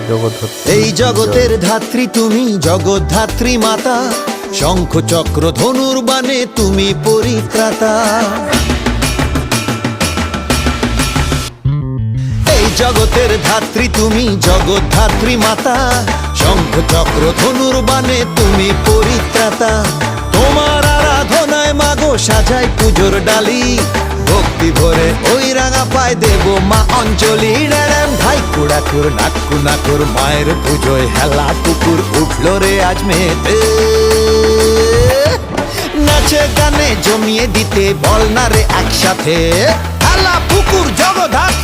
জগদ্ধাত্রী। এই জগতের ধাত্রী তুমি, জগদ্ধাত্রী মাতা, শঙ্খ চক্র ধনুর বাণে তুমি পরিত্রাতা। এই জগতের ধাত্রী তুমি, জগদ্ধাত্রী মাতা, শঙ্খ চক্র ধনুর বাণে তুমি পরিত্রাতা। তোমার আরাধনায় মাগো সাজাই পুজোর ডালি, ভক্তি ভরে ওই রাঙা পায় দেব মা অঞ্জলি। রেড়েম ধাই কুড়াকুর নাক্কু নাকুর, মায়ের পুজোয় হেলা পুকুর উঠল রে আজ মেতে। নাচে গানে জমিয়ে দিতে বল না রে একসাথে, হেলা পুকুর জগদ্ধাত্রী।